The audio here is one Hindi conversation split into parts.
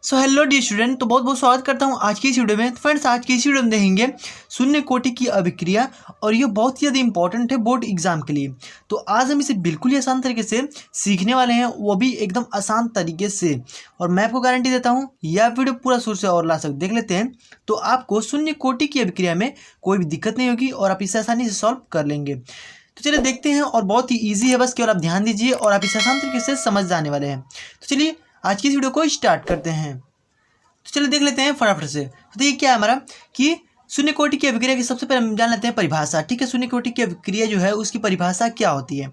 सो हेलो डी स्टूडेंट, तो बहुत बहुत स्वागत करता हूँ आज की इस वीडियो में। तो फ्रेंड्स, आज की इस वीडियो में देखेंगे शून्य कोटि की अभिक्रिया, और ये बहुत ही ज़्यादा इंपॉर्टेंट है बोर्ड एग्जाम के लिए। तो आज हम इसे बिल्कुल ही आसान तरीके से सीखने वाले हैं, वो भी एकदम आसान तरीके से। और मैं आपको गारंटी देता हूँ यह वीडियो पूरा शुरू से और लास्ट तक देख लेते हैं तो आपको शून्य कोटि की अभिक्रिया में कोई भी दिक्कत नहीं होगी और आप इसे आसानी से सॉल्व कर लेंगे। तो चलिए देखते हैं, और बहुत ही ईजी है, बस केवल आप ध्यान दीजिए और आप इसे आसान तरीके से समझ जाने वाले हैं। तो चलिए आज की इस वीडियो को स्टार्ट करते हैं। तो चलिए देख लेते हैं फटाफट से। तो ये क्या है हमारा कि शून्य कोटि की अभिक्रिया की सबसे पहले हम जान लेते हैं परिभाषा। ठीक है, शून्य कोटि की अभिक्रिया जो है उसकी परिभाषा क्या होती है।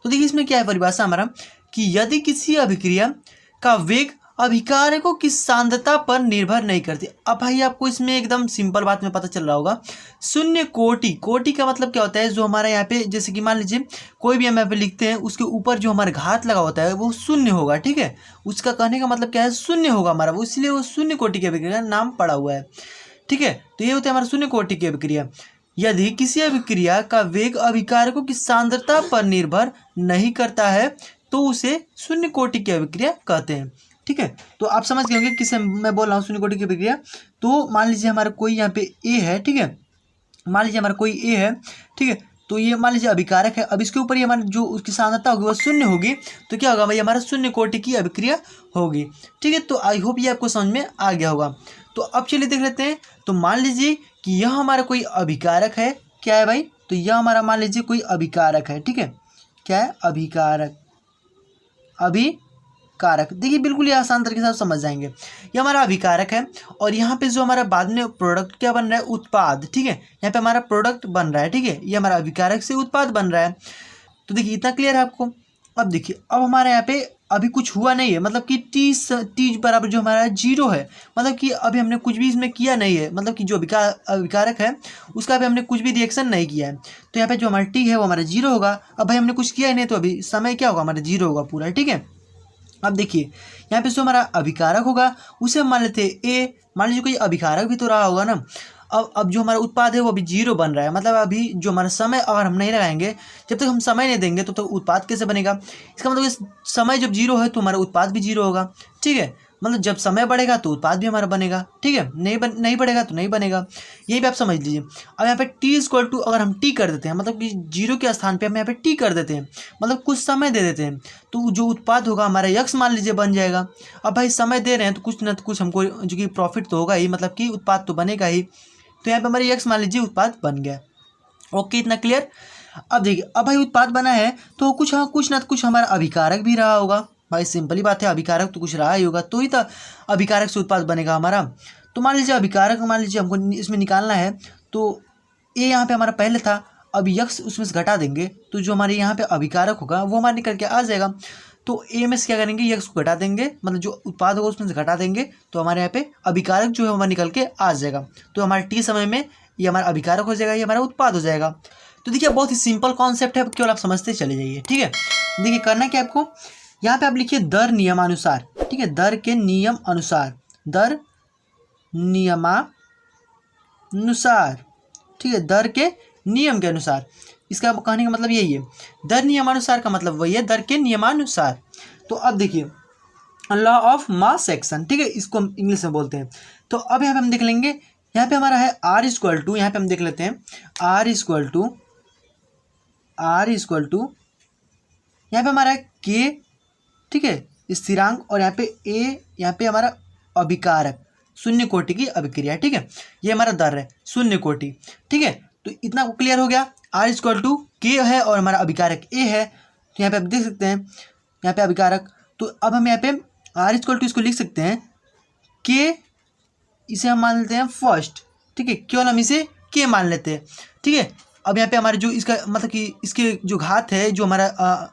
तो देखिए इसमें क्या है परिभाषा हमारा कि यदि किसी अभिक्रिया का वेग अभिकारकों की सांद्रता पर निर्भर नहीं करती। अब भाई आपको इसमें एकदम सिंपल बात में पता चल रहा होगा। शून्य कोटि, कोटि का मतलब क्या होता है, जो हमारा यहाँ पे जैसे कि मान लीजिए कोई भी हम यहाँ पे लिखते हैं उसके ऊपर जो हमारा घात लगा होता है वो शून्य होगा। ठीक है, उसका कहने का मतलब क्या है, शून्य होगा हमारा, वो इसलिए वो शून्य कोटि की अभिक्रिया नाम पड़ा हुआ है। ठीक है, तो ये होता है हमारा शून्य कोटि की अभिक्रिया। यदि किसी अभिक्रिया का वेग अभिकारकों की सांद्रता पर निर्भर नहीं करता है तो उसे शून्य कोटि की अभिक्रिया कहते हैं। ठीक है, तो आप समझ गए होंगे किसे मैं बोल रहा हूँ शून्य कोटि की अभिक्रिया। तो मान लीजिए हमारा कोई यहाँ पे ए है। ठीक है, मान लीजिए हमारा कोई ए है। ठीक है, तो ये मान लीजिए अभिकारक है। अब इसके ऊपर ये हमारी जो उसकी सांद्रता होगी वो शून्य होगी, तो क्या होगा भाई, हमारा शून्य कोटि की अभिक्रिया होगी। ठीक है, तो आई होप ये आपको समझ में आ गया होगा। तो अब चलिए देख लेते हैं। तो मान लीजिए कि यह हमारा कोई अभिकारक है। क्या है भाई, तो यह हमारा मान लीजिए कोई अभिकारक है। ठीक है, क्या है, अभिकारक, अभिकारक। देखिए बिल्कुल ये आसान तरीके से आप समझ जाएंगे। ये हमारा अभिकारक है और यहाँ पे जो हमारा बाद में प्रोडक्ट क्या बन रहा है, उत्पाद। ठीक है, यहाँ पे हमारा प्रोडक्ट बन रहा है। ठीक है, ये हमारा अभिकारक से उत्पाद बन रहा है। तो देखिए इतना क्लियर है आपको। अब देखिए अब हमारे यहाँ पे अभी कुछ हुआ नहीं है, मतलब कि टी बराबर जो हमारा जीरो है, मतलब कि अभी हमने कुछ भी इसमें किया नहीं है, मतलब कि जो अभिकारक है उसका अभी हमने कुछ भी रिएक्शन नहीं किया है। तो यहाँ पे जो हमारा टी है वो हमारा जीरो होगा। अब भाई हमने कुछ किया ही नहीं तो अभी समय क्या होगा, हमारा जीरो होगा पूरा। ठीक है, अब देखिए यहाँ पे जो हमारा अभिकारक होगा उसे हम मान लेते हैं ए। मान लीजिए कोई अभिकारक भी तो रहा होगा ना। अब जो हमारा उत्पाद है वो अभी जीरो बन रहा है, मतलब अभी जो हमारा समय अगर हम नहीं लगाएंगे, जब तक हम समय नहीं देंगे तो उत्पाद कैसे बनेगा। इसका मतलब इस समय जब जीरो है तो हमारा उत्पाद भी जीरो होगा। ठीक है, मतलब जब समय बढ़ेगा तो उत्पाद भी हमारा बनेगा। ठीक है, नहीं बढ़ेगा तो नहीं बनेगा। यही भी आप समझ लीजिए। अब यहाँ पे टी इक्वल टू अगर हम टी कर देते हैं, मतलब कि जीरो के स्थान पे हम यहाँ पे टी कर देते हैं, मतलब कुछ समय दे देते हैं, तो जो उत्पाद होगा हमारा यक्स मान लीजिए बन जाएगा। अब भाई समय दे रहे हैं तो कुछ ना कुछ हमको जो कि प्रॉफिट तो होगा ही, मतलब कि उत्पाद तो बनेगा ही। तो यहाँ पे हमारे यक्स मान लीजिए उत्पाद बन गया। ओके, इतना क्लियर। अब देखिए अब भाई उत्पाद बना है तो कुछ ना कुछ हमारा अभिकारक भी रहा होगा। भाई सिंपल ही बात है, अभिकारक तो कुछ रहा ही होगा, तो ही तो अभिकारक से उत्पाद बनेगा हमारा। तो मान लीजिए अभिकारक मान लीजिए हमको इसमें निकालना है, तो ए यहाँ पे हमारा पहले था, अब यक्स उसमें से घटा देंगे तो जो हमारे यहाँ पे अभिकारक होगा वो हमारे निकल के आ जाएगा। तो ए में से क्या करेंगे, यक्स को घटा देंगे, मतलब जो उत्पाद होगा उसमें से घटा देंगे, तो हमारे यहाँ पे अभिकारक जो है हमारा निकल के आ जाएगा। तो हमारे टी समय में ये हमारा अभिकारक हो जाएगा, ये हमारा उत्पाद हो जाएगा। तो देखिए बहुत ही सिंपल कॉन्सेप्ट है, केवल आप समझते चले जाइए। ठीक है, देखिए करना क्या आपको, यहाँ पे आप लिखिए दर नियमानुसार। ठीक है, दर के नियम अनुसार, दर नियमानुसार। ठीक है, दर के नियम के अनुसार, इसका कहने का मतलब यही है। दर नियमानुसार का मतलब वही है, दर के नियमानुसार। तो अब देखिए लॉ ऑफ मास एक्शन। ठीक है, इसको हम इंग्लिश में बोलते हैं। तो अब यहाँ पे हम देख लेंगे, यहाँ पे हमारा है आर इक्वल टू, यहाँ पे हम देख लेते हैं आर इक्वल टू यहाँ पे हमारा है के। ठीक है, स्थिरांक, और यहाँ पे ए, यहाँ पे हमारा अभिकारक, शून्य कोटि की अभिक्रिया। ठीक है, ये हमारा दर है शून्य कोटि। ठीक है, तो इतना क्लियर हो गया। आर इक्वल टू के है और हमारा अभिकारक ए है। तो यहाँ पे आप देख सकते हैं यहाँ पे अभिकारक। तो अब हम यहाँ पे आर इक्वल टू इसको लिख सकते हैं के, इसे हम मान लेते हैं फर्स्ट। ठीक है, क्यों हम इसे के मान लेते हैं। ठीक है, अब यहाँ पे हमारे जो इसका मतलब कि इसके जो घात है, जो हमारा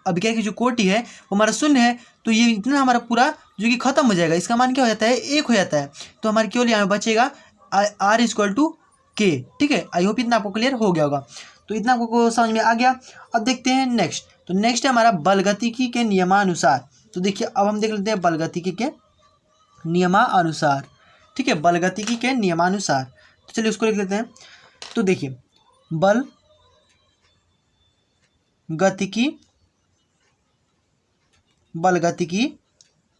अभिकारक की जो कोटि है वो हमारा शून्य है, तो ये इतना हमारा पूरा जो कि खत्म हो जाएगा। इसका मान क्या हो जाता है, एक हो जाता है। तो हमारे केवल यहाँ बचेगा आर इक्वल टू के। ठीक है, आई होप इतना आपको क्लियर हो गया होगा। तो इतना आपको समझ में आ गया। अब देखते हैं नेक्स्ट। तो नेक्स्ट है हमारा बलगतिकी के नियमानुसार। तो देखिए अब हम देख लेते हैं बलगतिकी के नियमानुसार। ठीक है, बलगतिकी के नियमानुसार। तो चलिए उसको लिख लेते हैं। तो देखिए बल गतिकी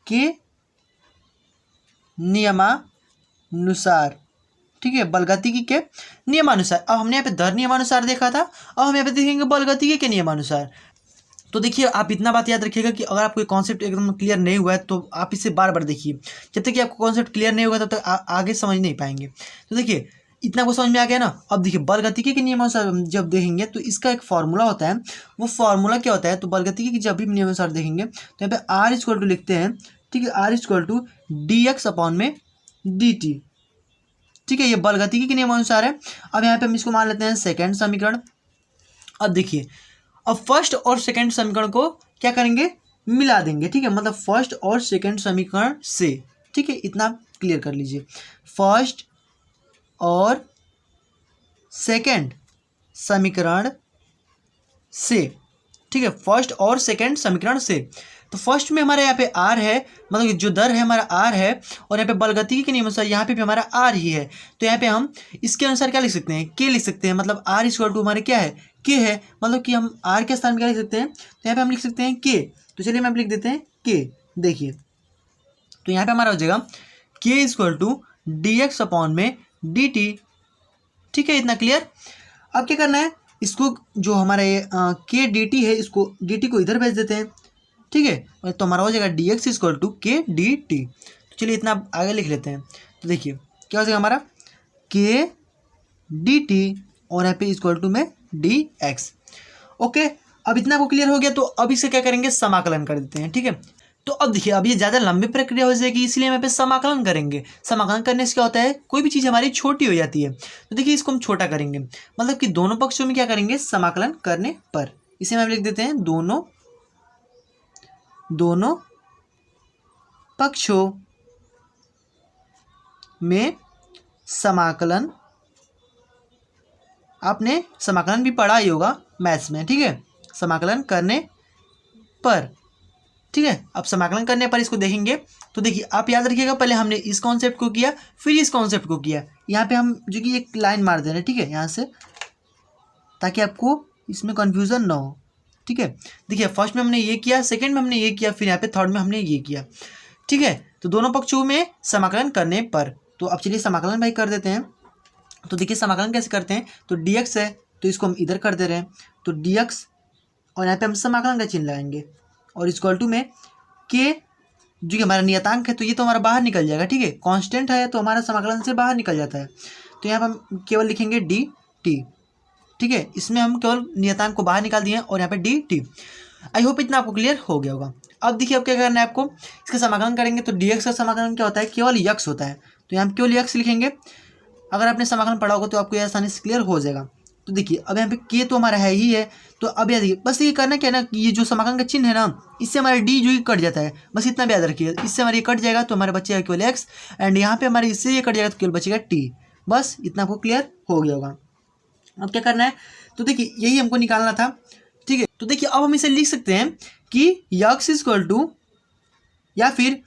के नियमानुसार, ठीक है, बलगतिकी के नियमानुसार। अब हमने यहाँ पे दर नियमानुसार देखा था, अब हम यहाँ पे देखेंगे बलगतिकी के नियमानुसार। तो देखिए आप इतना बात याद रखिएगा कि अगर आपको कॉन्सेप्ट एकदम क्लियर नहीं हुआ है तो आप इसे बार बार देखिए, जब तक कि आपको कॉन्सेप्ट क्लियर नहीं होगा तब तक आगे समझ नहीं पाएंगे। तो देखिए इतना को समझ में आ गया ना। अब देखिए बलगतिकी के नियमानुसार जब देखेंगे तो इसका एक फॉर्मूला होता है, वो फॉर्मूला क्या होता है, तो बलगतिकी की जब भी नियमानुसार देखेंगे तो यहाँ पे आर इक्वल टू लिखते हैं, ठीक है, R equal to D X upon में डी टी, ठीक है, ये बलगतिकी के नियमानुसार है। अब यहाँ पे हम इसको मान लेते हैं सेकेंड समीकरण। अब देखिए अब फर्स्ट और सेकेंड समीकरण को क्या करेंगे, मिला देंगे, ठीक है, मतलब फर्स्ट और सेकेंड समीकरण से, ठीक है, इतना क्लियर कर लीजिए, फर्स्ट और सेकेंड समीकरण से, ठीक है, फर्स्ट और सेकेंड समीकरण से। तो फर्स्ट में हमारे यहाँ पे आर है, मतलब जो दर है हमारा आर है, और यहाँ पे बलगतिकी के नियमानुसार यहाँ पे भी हमारा आर ही है। तो यहाँ पे हम इसके अनुसार क्या लिख सकते हैं, के लिख सकते हैं, मतलब आर इक्वल टू हमारे क्या है, के है, मतलब कि हम आर के स्थान में क्या लिख सकते हैं, तो यहाँ पे हम लिख सकते हैं के। तो चलिए हम लिख देते हैं के, देखिए तो यहाँ पे हमारा हो जाएगा K equal to D X upon में डी टी, ठीक है, इतना क्लियर। अब क्या करना है, इसको जो हमारा ये के डी टी है, इसको डी टी को इधर भेज देते हैं, ठीक है, तो हमारा हो जाएगा डी एक्स इक्वल टू के डी टी। तो चलिए इतना आगे लिख लेते हैं। तो देखिए क्या हो जाएगा हमारा के डी टी और यहाँ पे इक्वल टू में डी एक्स। ओके, अब इतना को क्लियर हो गया। तो अब इसे क्या करेंगे, समाकलन कर देते हैं, ठीक है। तो अब देखिए अब ये ज़्यादा लंबी प्रक्रिया हो जाएगी, इसलिए हम यहाँ पे समाकलन करेंगे। समाकलन करने से क्या होता है, कोई भी चीज़ हमारी छोटी हो जाती है। तो देखिए इसको हम छोटा करेंगे, मतलब कि दोनों पक्षों में क्या करेंगे, समाकलन करने पर। इसे हम लिख देते हैं दोनों पक्षों में समाकलन। आपने समाकलन भी पढ़ा ही होगा मैथ्स में, ठीक है, समाकलन करने पर, ठीक है। अब समाकलन करने पर इसको देखेंगे तो देखिए आप याद रखिएगा, पहले हमने इस कॉन्सेप्ट को किया फिर इस कॉन्सेप्ट को किया। यहाँ पे हम जो कि एक लाइन मार दे रहे हैं, ठीक है, यहाँ से, ताकि आपको इसमें कन्फ्यूज़न ना हो, ठीक है। देखिए फर्स्ट में हमने ये किया, सेकंड में हमने ये किया, फिर यहाँ पे थर्ड में हमने ये किया, ठीक है। तो दोनों पक्षों में समाकलन करने पर। तो अब चलिए समाकलन भाई कर देते हैं। तो देखिए समाकलन कैसे करते हैं, तो dx है तो इसको हम इधर कर दे रहे हैं, तो dx और यहाँ पे हम समाकलन का चिन्ह लगाएंगे और इक्वल टू में के, जो कि हमारा नियतांक है, तो ये तो हमारा बाहर निकल जाएगा, ठीक है, कांस्टेंट है तो हमारा समाकलन से बाहर निकल जाता है। तो यहाँ पर हम केवल लिखेंगे डी टी, ठीक है, इसमें हम केवल नियतांक को बाहर निकाल दिए और यहाँ पे डी टी। आई होप इतना आपको क्लियर हो गया होगा। अब देखिए अब क्या करना है आपको, इसका समाकलन करेंगे तो dx का समाकलन क्या होता है, केवल यक्स होता है। तो यहाँ हम केवल यक्स लिखेंगे। अगर आपने समाकलन पढ़ा होगा तो आपको ये आसानी से क्लियर हो जाएगा। तो देखिए अब यहाँ पे के तो हमारा है ही है, तो अब याद देखिए बस ये करना क्या है ना, कि ये जो समाकलन का चिन्ह है ना, इससे हमारा डी जो ही कट जाता है, बस इतना भी याद रखिए, इससे हमारे कट जाएगा तो हमारे बचेगा केवल एक्स, एंड यहाँ पे हमारे इससे ये कट जाएगा तो केवल बचेगा टी। बस इतना आपको क्लियर हो गया होगा। अब क्या करना है, तो देखिए यही हमको निकालना था, ठीक है। तो देखिए अब हम इसे लिख सकते हैं कि यक्स इक्वल टू, या फिर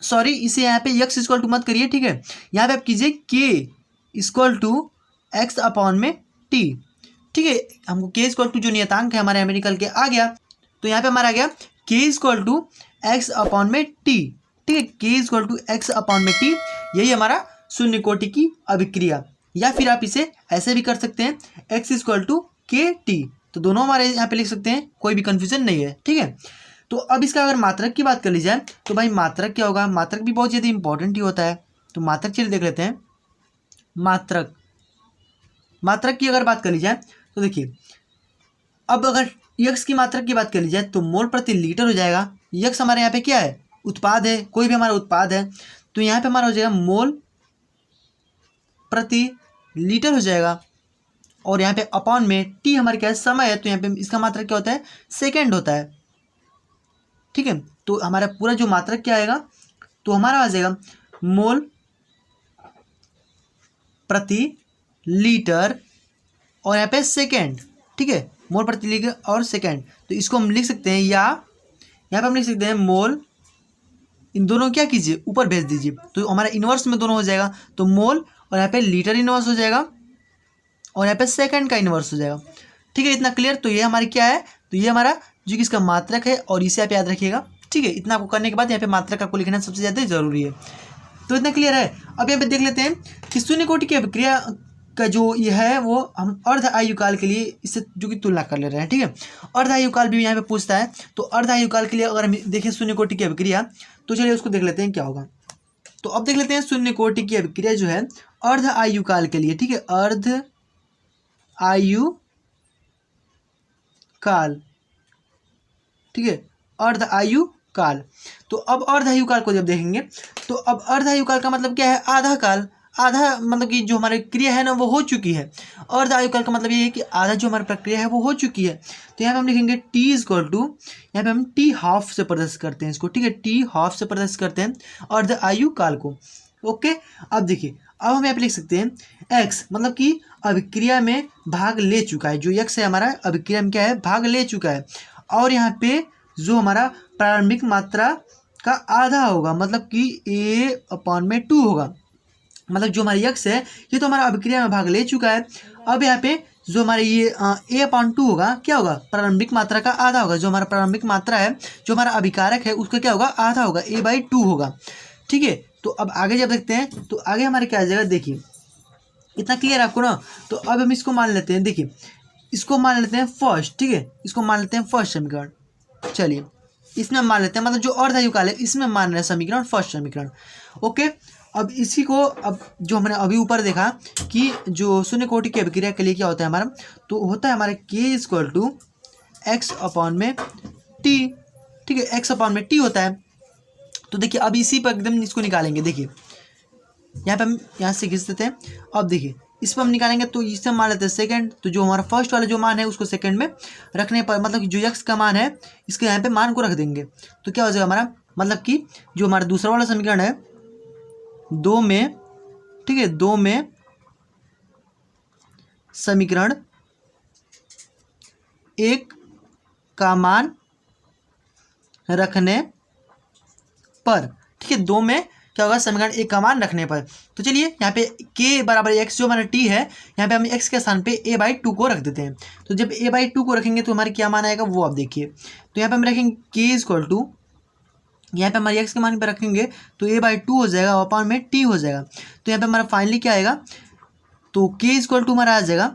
सॉरी इसे यहाँ पे यक्स इक्वल टू मत करिए, ठीक है, यहाँ पे आप कीजिए के इक्वल टू एक्स अपॉन में टी, ठीक है। हमको के इक्वल टू जो नियतांक है हमारे यहाँ पे निकल के आ गया, तो यहाँ पे हमारा आ गया के इक्वल टू एक्स अपॉन में टी, ठीक है, के इक्वल टू एक्स अपॉन में टी, यही हमारा शून्य कोटि की अभिक्रिया। या फिर आप इसे ऐसे भी कर सकते हैं, एक्स इक्वल टू के टी, तो दोनों हमारे यहाँ पे लिख सकते हैं, कोई भी कन्फ्यूजन नहीं है, ठीक है। तो अब इसका अगर मात्रक की बात कर ली जाए तो भाई मात्रक क्या होगा, मात्रक भी बहुत ज़्यादा इंपॉर्टेंट ही होता है। तो मात्रक चलिए देख लेते हैं। मात्रक की अगर बात कर ली जाए तो देखिए अब अगर यक्स की मात्रक की बात कर ली जाए तो मोल प्रति लीटर हो जाएगा। यक्स हमारे यहाँ पे क्या है, उत्पाद है, कोई भी हमारा उत्पाद है, तो यहाँ पे हमारा हो जाएगा मोल प्रति लीटर हो जाएगा, और यहाँ पे अपॉन में टी हमारे क्या है, समय है, तो यहाँ पे इसका मात्रक क्या होता है, सेकेंड होता है, ठीक है। तो हमारा पूरा जो मात्रक क्या आएगा, तो हमारा आ जाएगा मोल प्रति लीटर और यहाँ पे सेकेंड, ठीक है, मोल प्रति लीटर और सेकेंड। तो इसको हम लिख सकते हैं, या यहाँ पे हम लिख सकते हैं मोल, इन दोनों क्या कीजिए ऊपर भेज दीजिए, तो हमारा इनवर्स में दोनों हो जाएगा, तो मोल और यहाँ पे लीटर इनवर्स हो जाएगा और यहाँ पे सेकेंड का इनवर्स हो जाएगा, ठीक है। इतना क्लियर। तो ये हमारी क्या है, तो ये हमारा जो कि इसका मात्रक है, और इसे आप याद रखिएगा, ठीक है। इतना आपको करने के बाद यहाँ पे मात्रक आपको लिखना सबसे ज़्यादा ज़रूरी है। तो इतना क्लियर है। अब यहाँ पे देख लेते हैं कि शून्य कोटि की अभिक्रिया का जो ये है वो हम अर्ध आयुकाल के लिए इससे जो कि तुलना कर ले रहे हैं, ठीक है। अर्ध आयुकाल भी यहाँ पे पूछता है, तो अर्ध आयुकाल के लिए अगर हम देखें शून्य कोटि की अभिक्रिया, तो चलिए उसको देख लेते हैं क्या होगा। तो अब देख लेते हैं शून्य कोटि की अभिक्रिया जो है अर्ध आयुकाल के लिए, ठीक है, अर्ध आयुकाल, ठीक है, अर्ध आयुकाल। तो अब अर्ध आयुकाल को जब देखेंगे तो अब अर्ध आयुकाल का मतलब क्या है, आधा काल, आधा मतलब कि जो हमारी क्रिया है ना वो हो चुकी है। अर्ध आयुकाल का मतलब ये है कि आधा जो हमारी प्रक्रिया है वो हो चुकी है। तो यहाँ पे हम लिखेंगे टी इज इक्वल टू, यहाँ पे हम टी हाफ से प्रदर्शित करते हैं इसको, ठीक है, टी हाफ से प्रदर्शित करते हैं अर्ध आयुकाल को। ओके, अब देखिए अब हम यहाँ पे लिख सकते हैं एक्स मतलब कि अभिक्रिया में भाग ले चुका है, जो एक्स है हमारा अभिक्रिया में क्या है, भाग ले चुका है। और यहाँ पे जो हमारा प्रारंभिक मात्रा का आधा होगा, मतलब कि A/2 होगा। मतलब जो हमारी यक्स है ये तो हमारा अभिक्रिया में भाग ले चुका है। अब यहाँ पे जो हमारे ये A/2 होगा, क्या होगा, प्रारंभिक मात्रा का आधा होगा। जो हमारा प्रारंभिक मात्रा है, जो हमारा अभिकारक है, उसका क्या होगा, आधा होगा, A/2 होगा, ठीक है। तो अब आगे जब देखते हैं तो आगे हमारे क्या आ जाएगा, देखिए इतना क्लियर आपको ना। तो अब हम इसको मान लेते हैं, देखिए इसको मान लेते हैं फर्स्ट, ठीक है, इसको मान लेते हैं फर्स्ट समीकरण। चलिए इसमें मान लेते हैं, मतलब जो अर्ध आयुकाल है इसमें मान रहे हैं समीकरण, फर्स्ट समीकरण। ओके, अब इसी को अब जो हमने अभी ऊपर देखा कि जो शून्य कोटि की अभिक्रिया के लिए क्या होता है हमारा, तो होता है हमारे K इक्वल टू x/T, ठीक है, x/T होता है। तो देखिए अब इसी पर एकदम इसको निकालेंगे, देखिए यहाँ पे हम यहाँ से खींच देते हैं। अब देखिए इस पर हम निकालेंगे तो इससे मान लेते हैं सेकंड, तो जो हमारा फर्स्ट वाला जो मान है उसको सेकंड में रखने पर, मतलब कि जो x का मान है इसके यहाँ पे मान को रख देंगे, तो क्या हो जाएगा हमारा, मतलब कि जो हमारा दूसरा वाला समीकरण है 2 में, ठीक है, 2 में समीकरण 1 का मान रखने पर, ठीक है, 2 में क्या होगा, समीकरण 1 का मान रखने पर। तो चलिए यहाँ पे k बराबर x जो हमारा t है, यहाँ पे हम x के स्थान पे A/2 को रख देते हैं। तो जब A/2 को रखेंगे तो हमारे क्या मान आएगा वो आप देखिए। तो यहाँ पे हम रखेंगे k इक्वल टू, यहाँ पे हमारे x के मान पे रखेंगे तो A/2 हो जाएगा, अपॉन में t हो जाएगा। तो यहाँ पे हमारा फाइनली क्या आएगा, तो k इक्वल टू हमारा आ जाएगा,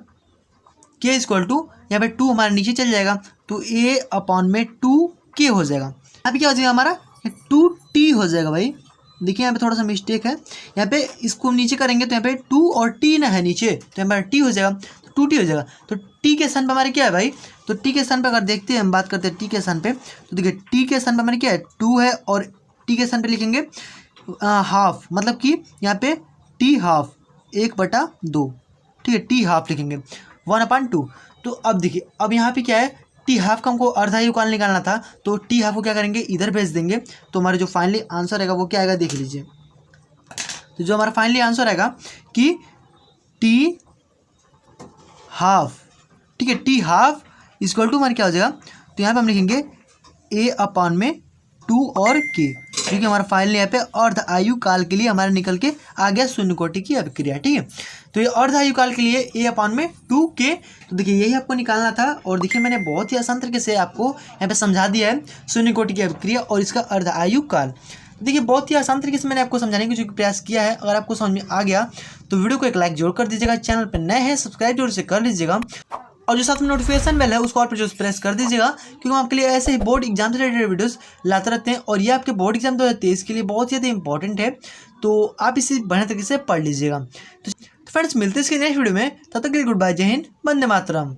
k इक्वल टू यहाँ पे 2 हमारा नीचे चल जाएगा, तो A/2k हो जाएगा। यहाँ पे क्या हो जाएगा हमारा 2t हो जाएगा। भाई देखिए यहाँ पे थोड़ा सा मिस्टेक है, यहाँ पे इसको नीचे करेंगे तो यहाँ पे 2 और t ना है नीचे, तो हमारा t हो जाएगा, तो 2t हो जाएगा। तो t के स्थान पे हमारे क्या है भाई, तो t के स्थान पे अगर देखते हैं, हम बात करते हैं t के स्थान पे, तो देखिए t के स्थान पे हमारे क्या है 2 है, और t के स्थान पे लिखेंगे हाफ, मतलब कि यहाँ पे t हाफ 1/2, ठीक है, t हाफ लिखेंगे 1/2। तो अब देखिए अब यहाँ पे क्या है, टी हाफ का हमको अर्ध आयुकाल निकालना था, तो टी हाफ को क्या करेंगे, इधर भेज देंगे। तो हमारा जो फाइनली आंसर आएगा वो क्या आएगा, देख लीजिए। तो जो हमारा फाइनली आंसर आएगा कि टी हाफ, ठीक है, टी हाफ इक्वल टू हमारे क्या हो जाएगा, तो यहाँ पे हम लिखेंगे A/2 और k, क्योंकि हमारा फाइनली यहाँ पे अर्ध आयुकाल के लिए हमारा निकल के आ गया शून्य कोटि की अभिक्रिया, ठीक है। तो ये अर्ध आयुकाल के लिए A/2k, तो देखिए यही आपको निकालना था। और देखिए मैंने बहुत ही आसान तरीके से आपको यहाँ पे समझा दिया है शून्य कोटि की अभिक्रिया और इसका अर्ध आयुकाल। देखिए बहुत ही आसान तरीके से मैंने आपको समझाने की जो प्रयास किया है। अगर आपको समझ में आ गया तो वीडियो को एक लाइक जरूर कर दीजिएगा, चैनल पर नए हैं सब्सक्राइब जरूर से कर लीजिएगा, और जो साथ में नोटिफिकेशन बेल है उसको और पर जो प्रेस कर दीजिएगा, क्योंकि हम आपके लिए ऐसे ही बोर्ड एग्जाम से रिलेटेड वीडियोस लाते रहते हैं। और ये आपके बोर्ड एग्जाम 2023 के लिए बहुत ही ज़्यादा इंपॉर्टेंट है, तो आप इसे बढ़िया तरीके से पढ़ लीजिएगा। तो फ्रेंड्स मिलते हैं इसके नेक्स्ट वीडियो में, तब तक के लिए गुड बाय, जय हिंद, वंदे मातरम।